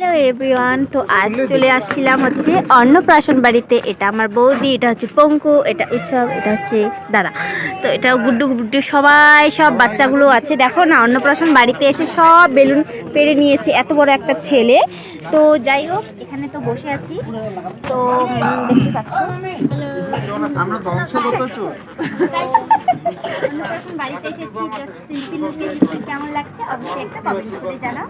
Hello everyone, তো আজ চলে আসছিলাম হচ্ছে অন্নপ্রাশন বাড়িতে। এটা আমার বৌদি, এটা হচ্ছে পঙ্কু, এটা উৎসব, এটা হচ্ছে দাদা। তো এটা গুড্ডু গুড্ডু সবাই, সব বাচ্চাগুলো আছে। দেখো না, অন্নপ্রাশন বাড়িতে এসে সব বেলুন পেড়ে নিয়েছে, এত বড় একটা ছেলে। তো যাই হোক, এখানে তো বসে আছি। তো দেখতে পাচ্ছ অন্নপ্রাশন বাড়িতে এসেছি, সিম্পল লুকে এসেছি। কেমন লাগছে অবশ্যই একটা কমেন্ট করে জানাও।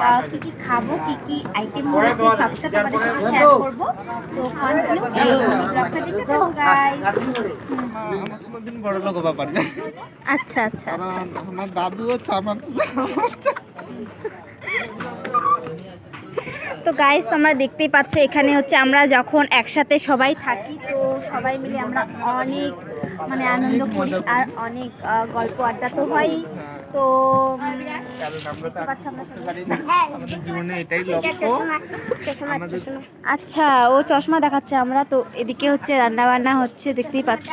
আর কী কী খাবো, কী কী আইটেম হয়েছে সবটা তোমাদের সাথে শেয়ার করবো। তো কন্টিনিউ এই ব্লগটা দেখতে থাকো গাইস। আচ্ছা আচ্ছা আচ্ছা। আমার দাদুও চামাচ্ছে। তো গাইস, তোমরা দেখতেই পাচ্ছ এখানে হচ্ছে আমরা যখন একসাথে সবাই থাকি, তো সবাই মিলে আমরা অনেক মানে আনন্দ করি আর অনেক গল্প আড্ডা তো হয়ই। তো দেখতে পাচ্ছ আমরা জীবনে এটাই লক্ষ্য। আচ্ছা, ও চশমা দেখাচ্ছে। আমরা তো এদিকে হচ্ছে রান্না বান্না হচ্ছে, দেখতেই পাচ্ছ।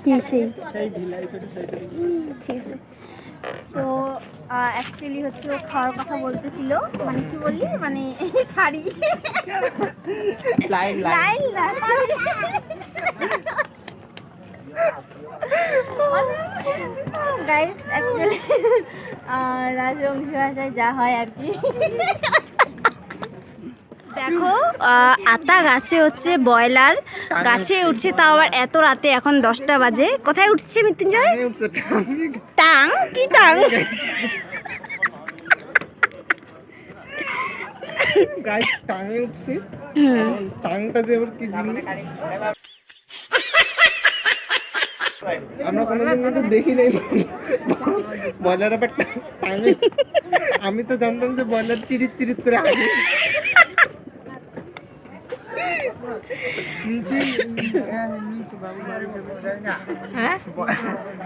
কি সেই ঠিক আছে। তো অ্যাকচুয়ালি হচ্ছে ও খাওয়ার কথা বলতেছিল, মানে কি বললি, মানে শাড়ি লাইন না শাড়ি। গাইস অ্যাকচুয়ালি রাজবংশী ভাষায় যা হয় আর কি। দেখো আতা গাছে হচ্ছে ব্রয়লার গাছে উঠছে, তাও আবার এত রাতে, এখন 10টা বাজে। কোথায় উঠছে মৃত্যুঞ্জয়? টাং কি টাং? গাইস টাঙে উঠছি। টাংটা যে আবার কি জিনিস আমরা কোনোদিন কিন্তু দেখি নাই। ব্রয়লার আবার টাঙে। আমি তো জানতাম যে ব্রয়লার চিরিত চিরিত করে আগে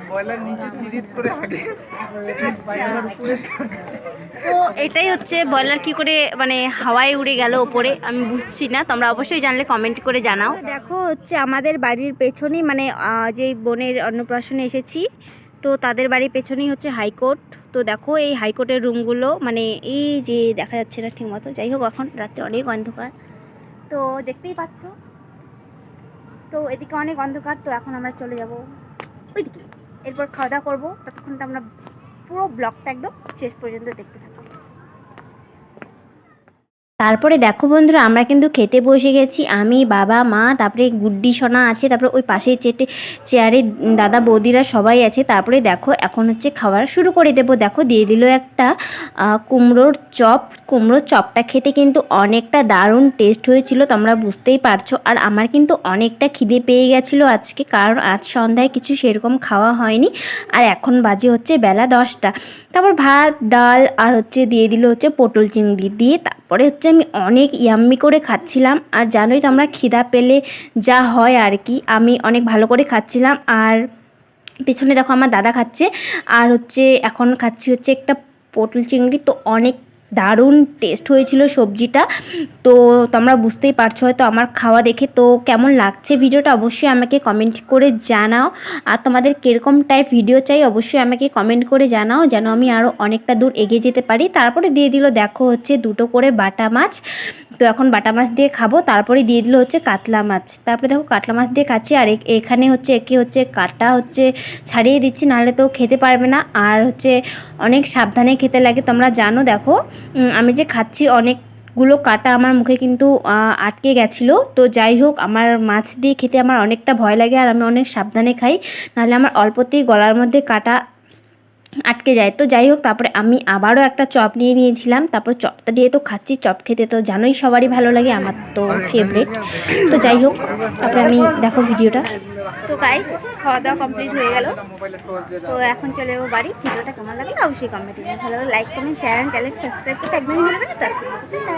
ব্রয়লার নিচে চিরিত করে আগে। তো এটাই হচ্ছে ব্রয়লার কি করে মানে হাওয়ায় উড়ে গেল ওপরে, আমি বুঝছি না। তোমরা অবশ্যই জানলে কমেন্ট করে জানাও। দেখো হচ্ছে আমাদের বাড়ির পেছনেই, মানে যেই বোনের অন্নপ্রাশনে এসেছি, তো তাদের বাড়ির পেছনেই হচ্ছে হাইকোর্ট। তো দেখো এই হাইকোর্টের রুমগুলো, মানে এই যে দেখা যাচ্ছে না ঠিক মতো। যাই হোক, এখন রাত্রে অনেক অন্ধকার, তো দেখতেই পাচ্ছ। তো এদিকে অনেক অন্ধকার। তো এখন আমরা চলে যাব ওইদিকে, এরপর খাওয়া দাওয়া করবো। ততক্ষণ তো আমরা পুরো ব্লগটা একদম শেষ পর্যন্ত দেখতে থাকবো। তারপরে দেখো বন্ধুরা, আমরা কিন্তু খেতে বসে গেছি। আমি, বাবা, মা, তারপরে গুড্ডি সোনা আছে, তারপরে ওই পাশে চেয়ারে দাদা বৌদিরা সবাই আছে। তারপরে দেখো এখন হচ্ছে খাবার শুরু করে দেব। দেখো দিয়ে দিল একটা কুমড়োর চপ। কুমড়োর চপটা খেতে কিন্তু অনেকটা দারুণ টেস্ট হয়েছিল, তোমরা বুঝতেই পারছো। আর আমার কিন্তু অনেকটা খিদে পেয়ে গেছিলো আজকে, কারণ আজ সন্ধ্যায় কিছু সেরকম খাওয়া হয়নি। আর এখন বাজে হচ্ছে বেলা 10টা। তারপর ভাত, ডাল আর হচ্ছে দিয়ে দিল হচ্ছে পটল চিংড়ি দিয়ে। তারপরে হচ্ছে আমি অনেক ইয়াম্মি করে খাচ্ছিলাম। আর জানোই তো আমরা খিদা পেলে যা হয় আর কি, আমি অনেক ভালো করে খাচ্ছিলাম। আর পিছনে দেখো আমার দাদা খাচ্ছে। আর হচ্ছে এখন খাচ্ছি হচ্ছে একটা পটল চিংড়ি। তো অনেক দারুণ টেস্ট হয়েছিল সবজিটা। তো তোমরা বুঝতেই পারছো হয়তো আমার খাওয়া দেখে। তো কেমন লাগছে ভিডিওটা অবশ্যই আমাকে কমেন্ট করে জানাও। আর তোমাদের কীরকম টাইপ ভিডিও চাই অবশ্যই আমাকে কমেন্ট করে জানাও, যেন আমি আরও অনেকটা দূর এগিয়ে যেতে পারি। তারপরে দিয়ে দিল দেখো হচ্ছে 2টো করে বাটা মাছ। তো এখন বাটা মাছ দিয়ে খাবো। তারপরে দিয়ে দিল হচ্ছে কাতলা মাছ। তারপরে দেখো কাতলা মাছ দিয়ে খাচ্ছি। আর এখানে হচ্ছে একে হচ্ছে কাটা হচ্ছে ছাড়িয়ে দিচ্ছি, নাহলে তো খেতে পারবে না। আর হচ্ছে অনেক সাবধানে খেতে লাগে, তোমরা জানো। দেখো আমি যে খাচ্ছি, অনেকগুলো কাটা আমার মুখে কিন্তু আটকে গেছিলো। তো যাই হোক, আমার মাছ দিয়ে খেতে আমার অনেকটা ভয় লাগে, আর আমি অনেক সাবধানে খাই, নাহলে আমার অল্পতেই গলার মধ্যে কাটা আটকে যায়। তো যাই হোক, তারপরে আমি আবারও একটা চপ নিয়ে নিয়েছিলাম। তারপর চপটা দিয়ে তো খাচ্ছি। চপ খেতে তো জানোই সবারই ভালো লাগে, আমার তো ফেভারিট। তো যাই হোক, তারপরে আমি দেখো ভিডিওটা। তো গাইস, খাওয়া দাওয়া কমপ্লিট হয়ে গেল। তো এখন চলে যাবো বাড়ি। ভিডিওটা কেমন লাগলো অবশ্যই কমেন্টে ভালো like comment share and channel subscribe করতে একদমই ভুলবেন না।